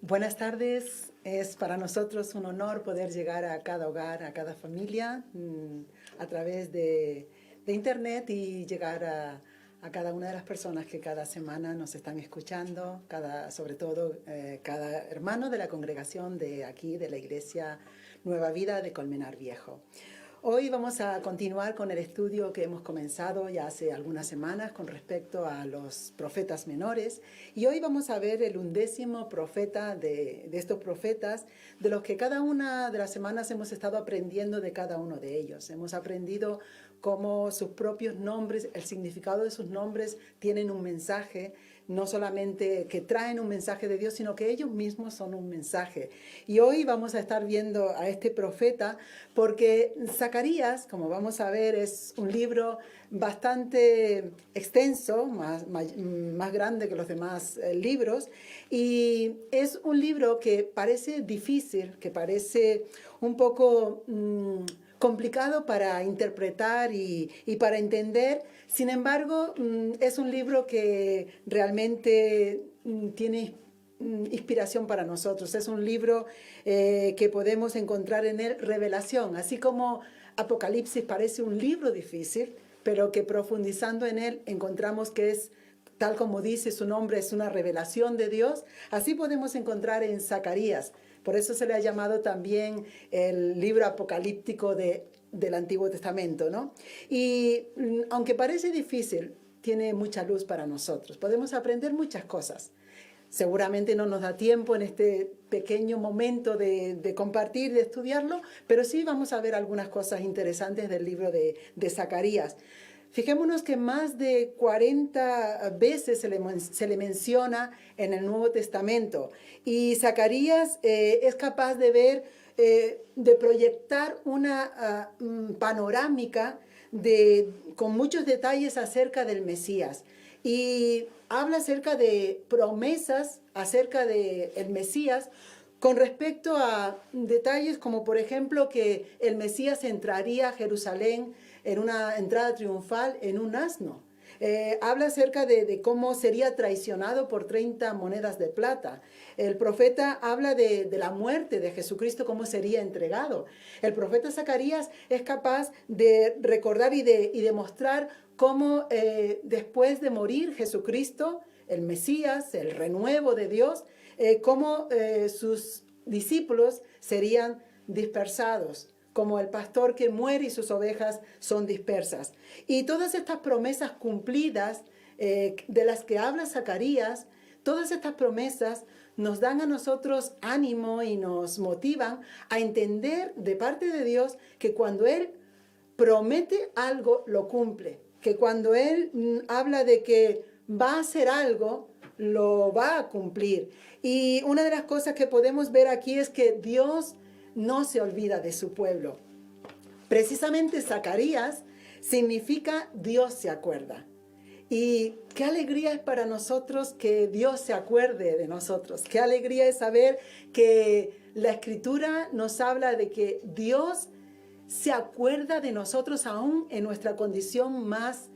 Buenas tardes. Es para nosotros un honor poder llegar a cada hogar, a cada familia, a través de Internet y llegar a cada una de las personas que cada semana nos están escuchando, sobre todo cada hermano de la congregación de aquí, de la Iglesia Nueva Vida de Colmenar Viejo. Hoy vamos a continuar con el estudio que hemos comenzado ya hace algunas semanas con respecto a los profetas menores, y hoy vamos a ver el 11º profeta de estos profetas, de los que cada una de las semanas hemos estado aprendiendo de cada uno de ellos. Hemos aprendido cómo sus propios nombres, el significado de sus nombres tienen un mensaje, no solamente que traen un mensaje de Dios, sino que ellos mismos son un mensaje. Y hoy vamos a estar viendo a este profeta porque Zacarías, como vamos a ver, es un libro bastante extenso, más grande que los demás libros, y es un libro que parece difícil, que parece un poco complicado para interpretar y para entender. Sin embargo, es un libro que realmente tiene inspiración para nosotros. Es un libro que podemos encontrar en él revelación, así como Apocalipsis parece un libro difícil, pero que profundizando en él encontramos que es, tal como dice su nombre, es una revelación de Dios. Así podemos encontrar en Zacarías. Por eso se le ha llamado también el libro apocalíptico del Antiguo Testamento, ¿no? Y aunque parece difícil, tiene mucha luz para nosotros. Podemos aprender muchas cosas. Seguramente no nos da tiempo en este pequeño momento de compartir, de estudiarlo, pero sí vamos a ver algunas cosas interesantes del libro de Zacarías. Fijémonos que más de 40 veces se le menciona en el Nuevo Testamento, y Zacarías es capaz de ver, de proyectar una panorámica con muchos detalles acerca del Mesías, y habla acerca de promesas acerca del Mesías con respecto a detalles como, por ejemplo, que el Mesías entraría a Jerusalén en una entrada triunfal en un asno. Habla acerca de cómo sería traicionado por 30 monedas de plata. El profeta habla de la muerte de Jesucristo, cómo sería entregado. El profeta Zacarías es capaz de recordar y de mostrar cómo después de morir Jesucristo, el Mesías, el renuevo de Dios, cómo sus discípulos serían dispersados, como el pastor que muere y sus ovejas son dispersas. Y todas estas promesas cumplidas de las que habla Zacarías, todas estas promesas nos dan a nosotros ánimo y nos motivan a entender de parte de Dios que cuando Él promete algo, lo cumple. Que cuando Él habla de que va a hacer algo, lo va a cumplir. Y una de las cosas que podemos ver aquí es que Dios no se olvida de su pueblo. Precisamente Zacarías significa Dios se acuerda. Y qué alegría es para nosotros que Dios se acuerde de nosotros. Qué alegría es saber que la Escritura nos habla de que Dios se acuerda de nosotros aún en nuestra condición más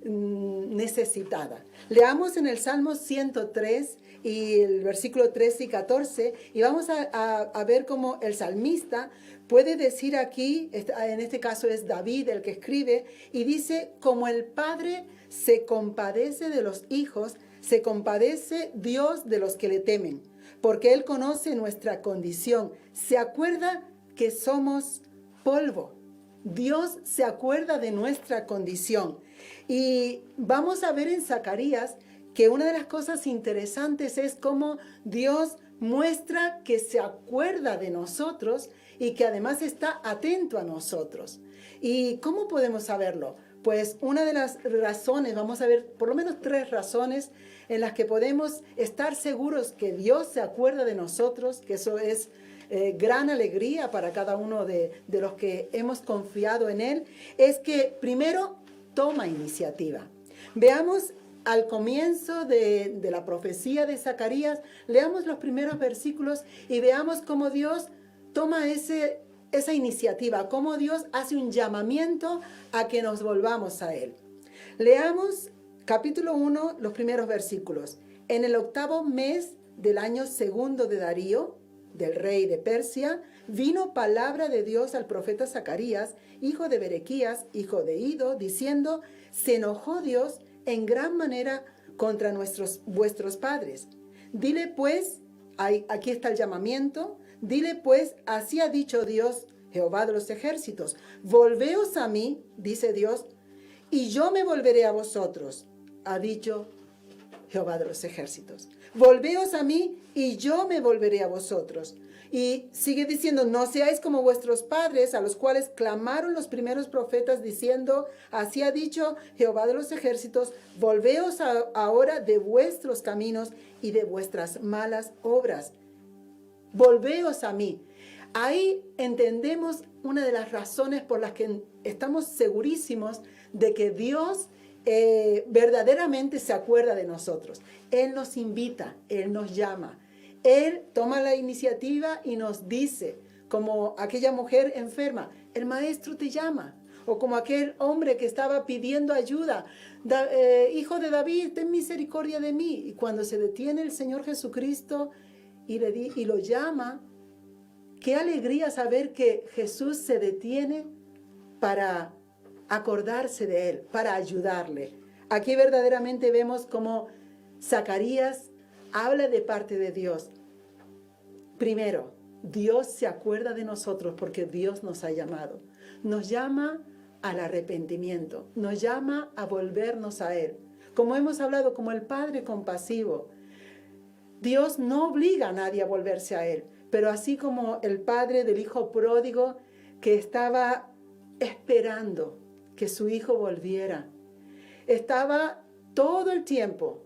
necesitada. Leamos en el Salmo 103 y el versículo 13 y 14, y vamos a ver cómo el salmista puede decir aquí, en este caso es David el que escribe, y dice: como el Padre se compadece de los hijos, se compadece Dios de los que le temen, porque Él conoce nuestra condición, se acuerda que somos polvo. Dios se acuerda de nuestra condición. Y vamos a ver en Zacarías que una de las cosas interesantes es cómo Dios muestra que se acuerda de nosotros y que además está atento a nosotros. ¿Y cómo podemos saberlo? Pues una de las razones, vamos a ver por lo menos 3 razones en las que podemos estar seguros que Dios se acuerda de nosotros, que eso es gran alegría para cada uno de los que hemos confiado en Él, es que primero toma iniciativa. Veamos al comienzo de la profecía de Zacarías, leamos los primeros versículos y veamos cómo Dios toma esa iniciativa, cómo Dios hace un llamamiento a que nos volvamos a Él. Leamos capítulo 1, los primeros versículos. En el 8º mes del año segundo de Darío, del rey de Persia, vino palabra de Dios al profeta Zacarías, hijo de Berequías, hijo de Ido, diciendo: se enojó Dios en gran manera contra vuestros padres. Dile pues, aquí está el llamamiento, dile pues, así ha dicho Dios, Jehová de los ejércitos: volveos a mí, dice Dios, y yo me volveré a vosotros, ha dicho Jehová de los ejércitos. Volveos a mí y yo me volveré a vosotros. Y sigue diciendo: no seáis como vuestros padres, a los cuales clamaron los primeros profetas diciendo: así ha dicho Jehová de los ejércitos, volveos ahora de vuestros caminos y de vuestras malas obras. Volveos a mí. Ahí entendemos una de las razones por las que estamos segurísimos de que Dios verdaderamente se acuerda de nosotros. Él nos invita, Él nos llama. Él toma la iniciativa y nos dice, como aquella mujer enferma: el maestro te llama. O como aquel hombre que estaba pidiendo ayuda: hijo de David, ten misericordia de mí. Y cuando se detiene el Señor Jesucristo y lo llama, qué alegría saber que Jesús se detiene para acordarse de él, para ayudarle. Aquí verdaderamente vemos cómo Zacarías habla de parte de Dios. Primero, Dios se acuerda de nosotros porque Dios nos ha llamado. Nos llama al arrepentimiento, nos llama a volvernos a Él. Como hemos hablado, como el Padre compasivo, Dios no obliga a nadie a volverse a Él, pero así como el padre del hijo pródigo que estaba esperando que su hijo volviera, estaba todo el tiempo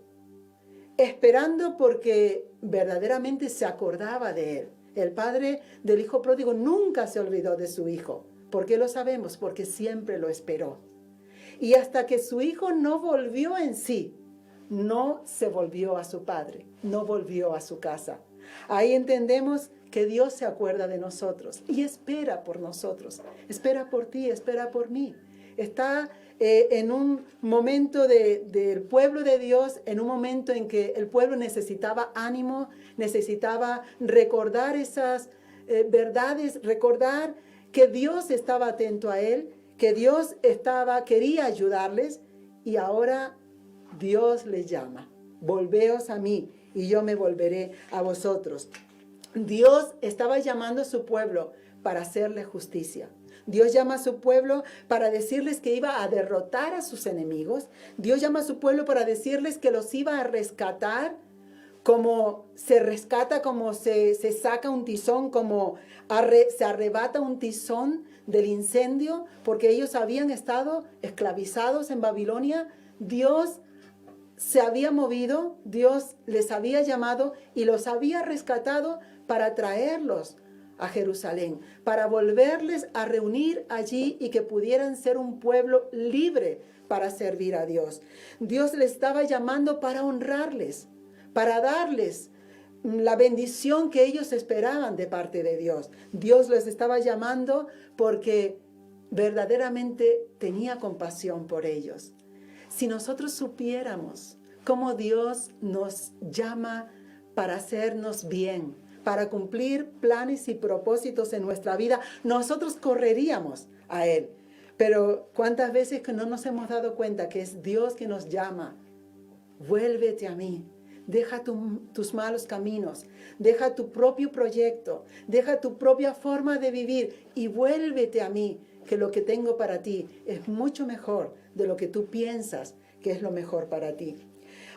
esperando porque verdaderamente se acordaba de él. El padre del hijo pródigo nunca se olvidó de su hijo. ¿Por qué lo sabemos? Porque siempre lo esperó. Y hasta que su hijo no volvió en sí, no se volvió a su padre, no volvió a su casa. Ahí entendemos que Dios se acuerda de nosotros y espera por nosotros, espera por ti, espera por mí. Está en un momento del pueblo de Dios, en un momento en que el pueblo necesitaba ánimo, necesitaba recordar esas verdades, recordar que Dios estaba atento a él, que Dios quería ayudarles, y ahora Dios les llama: volveos a mí y yo me volveré a vosotros. Dios estaba llamando a su pueblo para hacerle justicia. Dios llama a su pueblo para decirles que iba a derrotar a sus enemigos. Dios llama a su pueblo para decirles que los iba a rescatar, como se rescata, como se saca un tizón, como se arrebata un tizón del incendio, porque ellos habían estado esclavizados en Babilonia. Dios se había movido, Dios les había llamado y los había rescatado para traerlos a Jerusalén, para volverles a reunir allí y que pudieran ser un pueblo libre para servir a Dios. Dios les estaba llamando para honrarles, para darles la bendición que ellos esperaban de parte de Dios. Dios les estaba llamando porque verdaderamente tenía compasión por ellos. Si nosotros supiéramos cómo Dios nos llama para hacernos bien, para cumplir planes y propósitos en nuestra vida, nosotros correríamos a Él. Pero ¿cuántas veces que no nos hemos dado cuenta que es Dios que nos llama? Vuélvete a mí, deja tus malos caminos, deja tu propio proyecto, deja tu propia forma de vivir y vuélvete a mí, que lo que tengo para ti es mucho mejor de lo que tú piensas que es lo mejor para ti.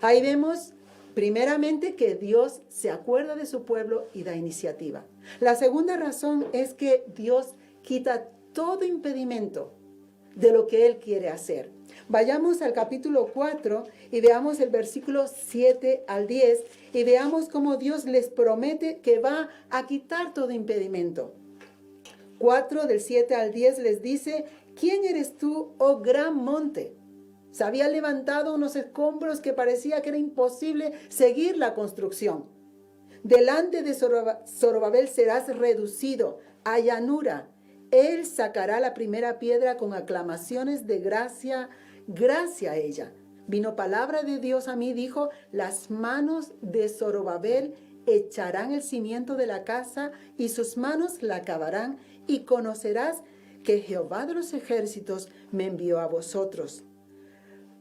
Ahí vemos primeramente que Dios se acuerda de su pueblo y da iniciativa. La segunda razón es que Dios quita todo impedimento de lo que Él quiere hacer. Vayamos al capítulo 4 y veamos el versículo 7 al 10 y veamos cómo Dios les promete que va a quitar todo impedimento. 4 del 7 al 10 les dice: ¿quién eres tú, oh gran monte? Se había levantado unos escombros que parecía que era imposible seguir la construcción. Delante de Zorobabel serás reducido a llanura. Él sacará la primera piedra con aclamaciones de gracia, gracia a ella. Vino palabra de Dios a mí, dijo, las manos de Zorobabel echarán el cimiento de la casa y sus manos la acabarán, y conocerás que Jehová de los ejércitos me envió a vosotros.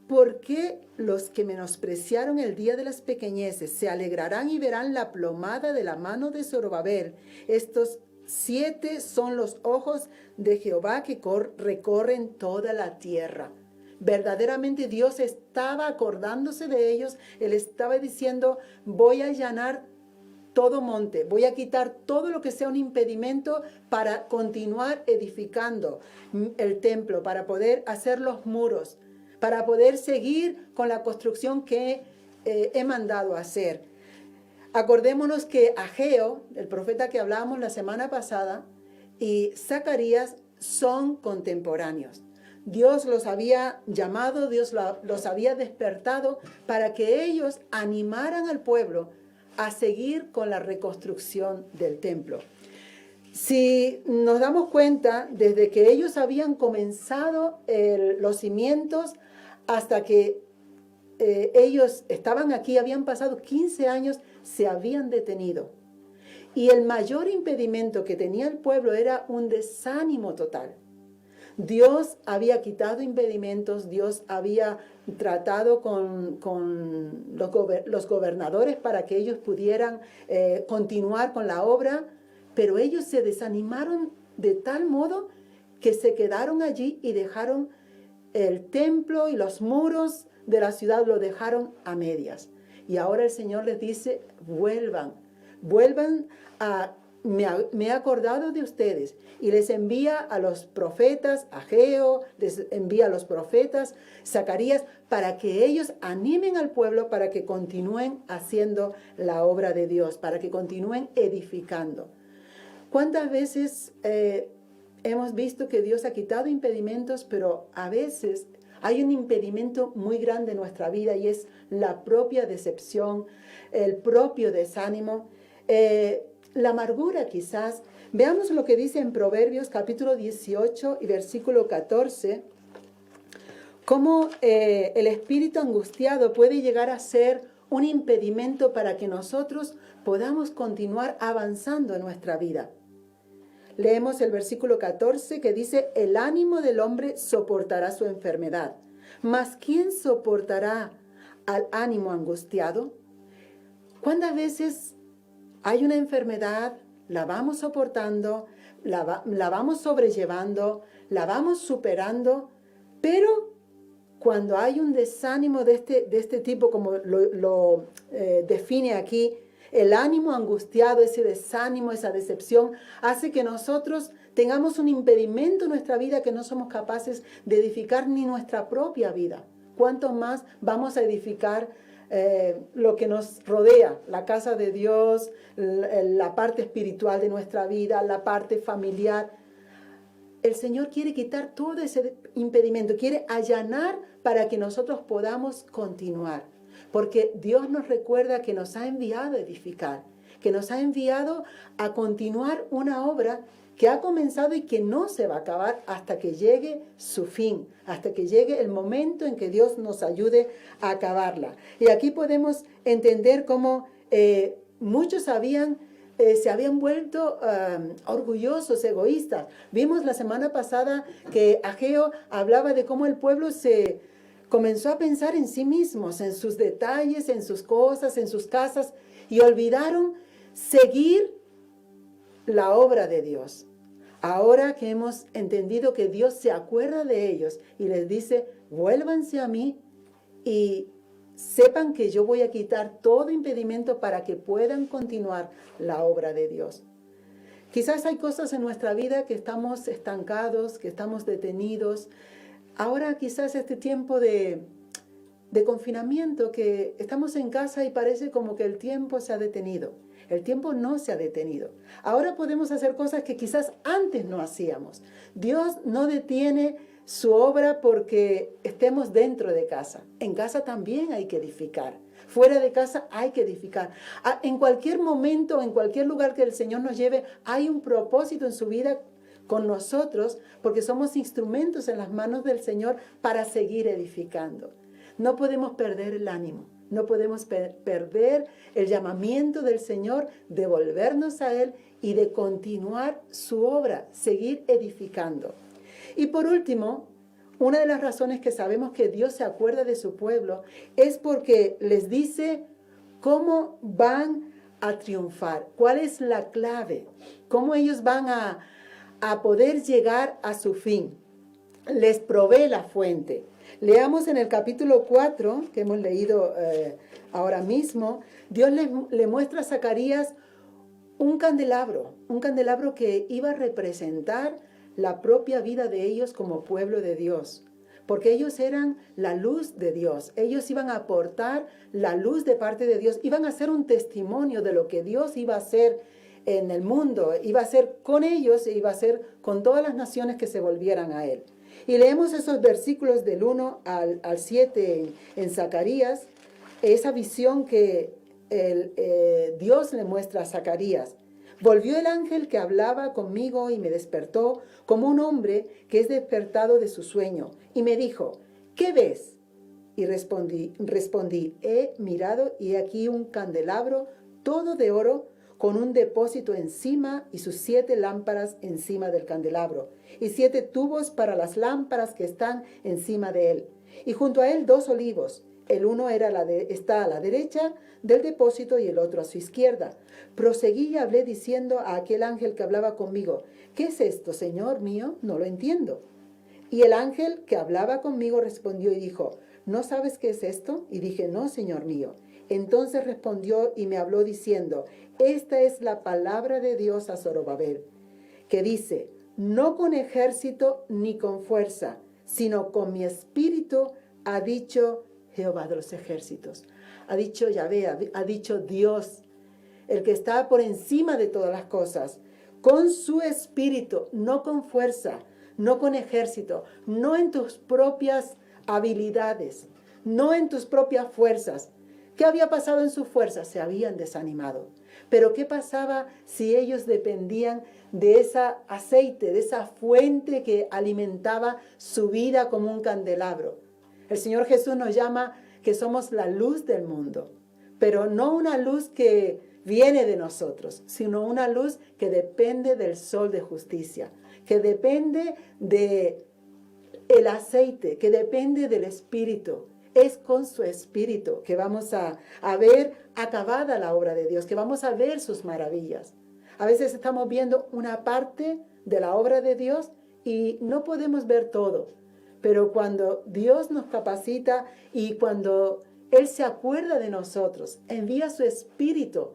¿Por qué los que menospreciaron el día de las pequeñeces se alegrarán y verán la plomada de la mano de Zorobabel? Estos 7 son los ojos de Jehová que recorren toda la tierra. Verdaderamente Dios estaba acordándose de ellos. Él estaba diciendo, voy a allanar todo monte, voy a quitar todo lo que sea un impedimento para continuar edificando el templo, para poder hacer los muros, para poder seguir con la construcción que he mandado a hacer. Acordémonos que Ageo, el profeta que hablábamos la semana pasada, y Zacarías son contemporáneos. Dios los había llamado, Dios los había despertado para que ellos animaran al pueblo a seguir con la reconstrucción del templo. Si nos damos cuenta, desde que ellos habían comenzado los cimientos hasta que ellos estaban aquí, habían pasado 15 años, se habían detenido. Y el mayor impedimento que tenía el pueblo era un desánimo total. Dios había quitado impedimentos, Dios había tratado con los gobernadores para que ellos pudieran continuar con la obra, pero ellos se desanimaron de tal modo que se quedaron allí y dejaron el templo y los muros de la ciudad, lo dejaron a medias. Y ahora el Señor les dice, vuelvan a... Me he acordado de ustedes, y les envía a los profetas, Ageo, les envía a los profetas, Zacarías, para que ellos animen al pueblo para que continúen haciendo la obra de Dios, para que continúen edificando. ¿Cuántas veces hemos visto que Dios ha quitado impedimentos, pero a veces hay un impedimento muy grande en nuestra vida, y es la propia decepción, el propio desánimo, la amargura quizás? Veamos lo que dice en Proverbios capítulo 18 y versículo 14, cómo el espíritu angustiado puede llegar a ser un impedimento para que nosotros podamos continuar avanzando en nuestra vida. Leemos el versículo 14 que dice, el ánimo del hombre soportará su enfermedad, mas ¿quién soportará al ánimo angustiado? ¿Cuántas veces hay una enfermedad, la vamos soportando, la vamos sobrellevando, la vamos superando, pero cuando hay un desánimo de este tipo, como lo define aquí, el ánimo angustiado, ese desánimo, esa decepción, hace que nosotros tengamos un impedimento en nuestra vida que no somos capaces de edificar ni nuestra propia vida. ¿Cuánto más vamos a edificar lo que nos rodea, la casa de Dios, la parte espiritual de nuestra vida, la parte familiar? El Señor quiere quitar todo ese impedimento, quiere allanar para que nosotros podamos continuar, porque Dios nos recuerda que nos ha enviado a edificar, que nos ha enviado a continuar una obra que ha comenzado y que no se va a acabar hasta que llegue su fin, hasta que llegue el momento en que Dios nos ayude a acabarla. Y aquí podemos entender cómo muchos se habían vuelto orgullosos, egoístas. Vimos la semana pasada que Ageo hablaba de cómo el pueblo se comenzó a pensar en sí mismos, en sus detalles, en sus cosas, en sus casas, y olvidaron seguir la obra de Dios. Ahora que hemos entendido que Dios se acuerda de ellos y les dice, vuélvanse a mí y sepan que yo voy a quitar todo impedimento para que puedan continuar la obra de Dios. Quizás hay cosas en nuestra vida que estamos estancados, que estamos detenidos. Ahora quizás este tiempo de confinamiento, que estamos en casa y parece como que el tiempo se ha detenido. El tiempo no se ha detenido. Ahora podemos hacer cosas que quizás antes no hacíamos. Dios no detiene su obra porque estemos dentro de casa. En casa también hay que edificar. Fuera de casa hay que edificar. En cualquier momento, en cualquier lugar que el Señor nos lleve, hay un propósito en su vida con nosotros, porque somos instrumentos en las manos del Señor para seguir edificando. No podemos perder el ánimo, no podemos perder el llamamiento del Señor de volvernos a Él y de continuar su obra, seguir edificando. Y por último, una de las razones que sabemos que Dios se acuerda de su pueblo es porque les dice cómo van a triunfar, cuál es la clave, cómo ellos van a poder llegar a su fin. Les provee la fuente. Leamos en el capítulo 4, que hemos leído ahora mismo, Dios le muestra a Zacarías un candelabro que iba a representar la propia vida de ellos como pueblo de Dios, porque ellos eran la luz de Dios, ellos iban a aportar la luz de parte de Dios, iban a ser un testimonio de lo que Dios iba a hacer en el mundo, iba a hacer con ellos e iba a hacer con todas las naciones que se volvieran a Él. Y leemos esos versículos del 1 al 7 en Zacarías, esa visión que Dios le muestra a Zacarías. Volvió el ángel que hablaba conmigo y me despertó como un hombre que es despertado de su sueño. Y me dijo, ¿qué ves? Y respondí, he mirado y he aquí un candelabro todo de oro con un depósito encima y sus 7 lámparas encima del candelabro y 7 tubos para las lámparas que están encima de él. Y junto a él 2 olivos. El uno está a la derecha del depósito y el otro a su izquierda. Proseguí y hablé diciendo a aquel ángel que hablaba conmigo, ¿qué es esto, Señor mío? No lo entiendo. Y el ángel que hablaba conmigo respondió y dijo, ¿no sabes qué es esto? Y dije, no, Señor mío. Entonces respondió y me habló diciendo, esta es la palabra de Dios a Zorobabel, que dice, no con ejército ni con fuerza, sino con mi espíritu, ha dicho Jehová de los ejércitos. Ha dicho Yahvé, ha dicho Dios, el que está por encima de todas las cosas, con su espíritu, no con fuerza, no con ejército, no en tus propias habilidades, no en tus propias fuerzas. ¿Qué había pasado en sus fuerzas? Se habían desanimado. Pero ¿qué pasaba si ellos dependían de ese aceite, de esa fuente que alimentaba su vida como un candelabro? El Señor Jesús nos llama que somos la luz del mundo, pero no una luz que viene de nosotros, sino una luz que depende del sol de justicia, que depende del aceite, que depende del Espíritu. Es con su Espíritu que vamos a ver acabada la obra de Dios, que vamos a ver sus maravillas. A veces estamos viendo una parte de la obra de Dios y no podemos ver todo. Pero cuando Dios nos capacita y cuando Él se acuerda de nosotros, envía su Espíritu,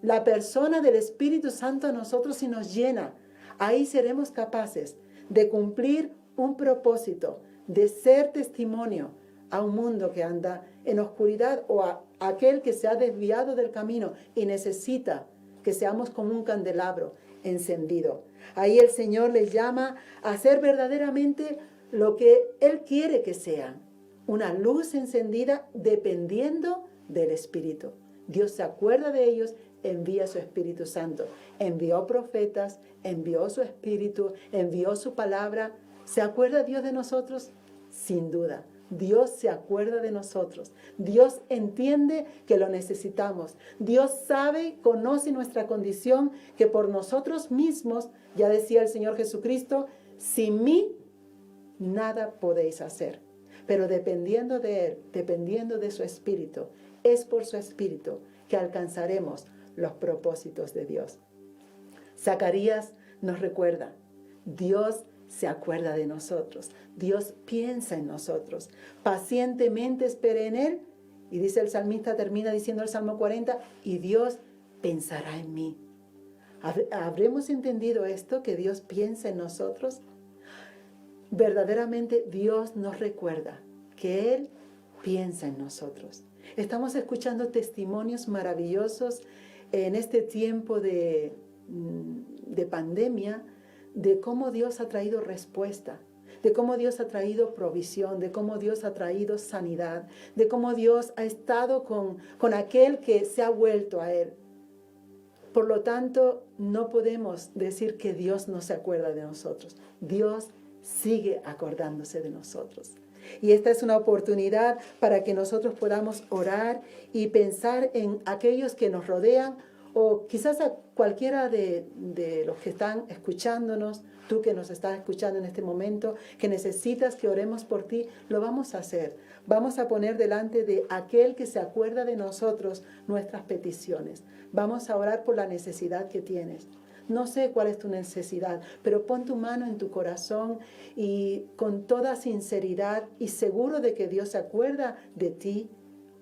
la persona del Espíritu Santo a nosotros y nos llena, ahí seremos capaces de cumplir un propósito, de ser testimonio a un mundo que anda en oscuridad o a aquel que se ha desviado del camino y necesita que seamos como un candelabro encendido. Ahí el Señor les llama a ser verdaderamente lo que Él quiere que sean, una luz encendida dependiendo del Espíritu. Dios se acuerda de ellos, envía su Espíritu Santo. Envió profetas, envió su Espíritu, envió su palabra. ¿Se acuerda Dios de nosotros? Sin duda. Dios se acuerda de nosotros. Dios entiende que lo necesitamos. Dios sabe, conoce nuestra condición, que por nosotros mismos, ya decía el Señor Jesucristo, sin mí nada podéis hacer. Pero dependiendo de Él, dependiendo de su Espíritu, es por su Espíritu que alcanzaremos los propósitos de Dios. Zacarías nos recuerda, Dios se acuerda de nosotros. Dios piensa en nosotros. Pacientemente espere en Él. Y dice el salmista, termina diciendo el Salmo 40, y Dios pensará en mí. ¿Habremos entendido esto, que Dios piensa en nosotros? Verdaderamente Dios nos recuerda que Él piensa en nosotros. Estamos escuchando testimonios maravillosos en este tiempo de pandemia, de cómo Dios ha traído respuesta, de cómo Dios ha traído provisión, de cómo Dios ha traído sanidad, de cómo Dios ha estado con aquel que se ha vuelto a Él. Por lo tanto, no podemos decir que Dios no se acuerda de nosotros. Dios sigue acordándose de nosotros. Y esta es una oportunidad para que nosotros podamos orar y pensar en aquellos que nos rodean, o quizás a cualquiera de los que están escuchándonos, tú que nos estás escuchando en este momento, que necesitas que oremos por ti, lo vamos a hacer. Vamos a poner delante de aquel que se acuerda de nosotros nuestras peticiones. Vamos a orar por la necesidad que tienes. No sé cuál es tu necesidad, pero pon tu mano en tu corazón y con toda sinceridad y seguro de que Dios se acuerda de ti,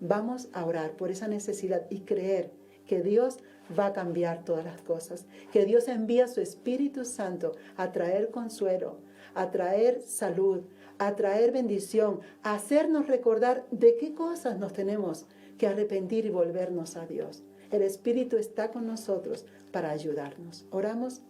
vamos a orar por esa necesidad y creer que Dios va a cambiar todas las cosas, que Dios envía su Espíritu Santo a traer consuelo, a traer salud, a traer bendición, a hacernos recordar de qué cosas nos tenemos que arrepentir y volvernos a Dios. El Espíritu está con nosotros para ayudarnos. Oramos.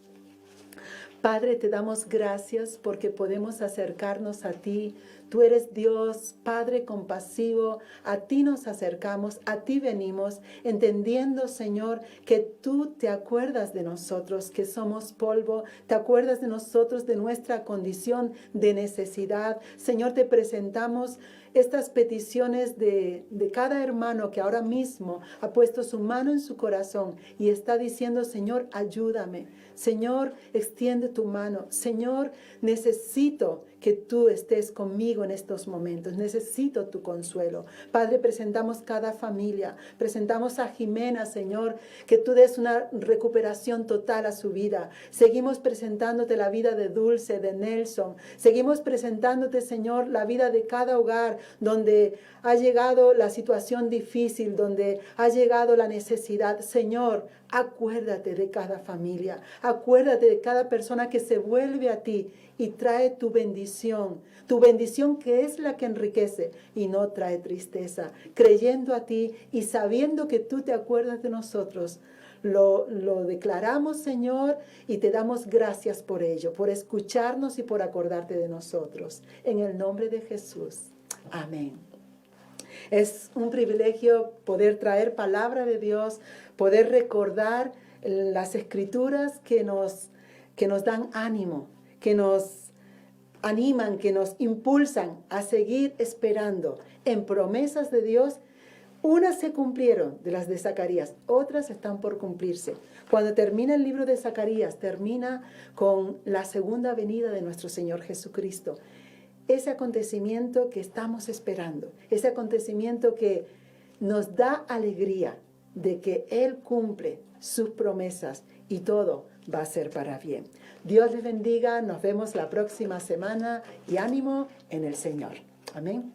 Padre, te damos gracias porque podemos acercarnos a ti. Tú eres Dios, Padre compasivo. A ti nos acercamos, a ti venimos, entendiendo, Señor, que tú te acuerdas de nosotros, que somos polvo. Te acuerdas de nosotros, de nuestra condición de necesidad. Señor, te presentamos estas peticiones de cada hermano que ahora mismo ha puesto su mano en su corazón y está diciendo, Señor, ayúdame. Señor, extiende tu mano. Señor, necesito que tú estés conmigo en estos momentos. Necesito tu consuelo. Padre, presentamos cada familia. Presentamos a Jimena, Señor, que tú des una recuperación total a su vida. Seguimos presentándote la vida de Dulce, de Nelson. Seguimos presentándote, Señor, la vida de cada hogar donde ha llegado la situación difícil, donde ha llegado la necesidad. Señor, acuérdate de cada familia. Acuérdate de cada persona que se vuelve a ti y trae tu bendición que es la que enriquece y no trae tristeza, creyendo a ti y sabiendo que tú te acuerdas de nosotros. Lo declaramos, Señor, y te damos gracias por ello, por escucharnos y por acordarte de nosotros. En el nombre de Jesús. Amén. Es un privilegio poder traer palabra de Dios, poder recordar las escrituras que nos dan ánimo, que nos animan, que nos impulsan a seguir esperando en promesas de Dios. Unas se cumplieron de las de Zacarías, otras están por cumplirse. Cuando termina el libro de Zacarías, termina con la segunda venida de nuestro Señor Jesucristo. Ese acontecimiento que estamos esperando, ese acontecimiento que nos da alegría de que Él cumple sus promesas y todo va a ser para bien. Dios les bendiga, nos vemos la próxima semana y ánimo en el Señor. Amén.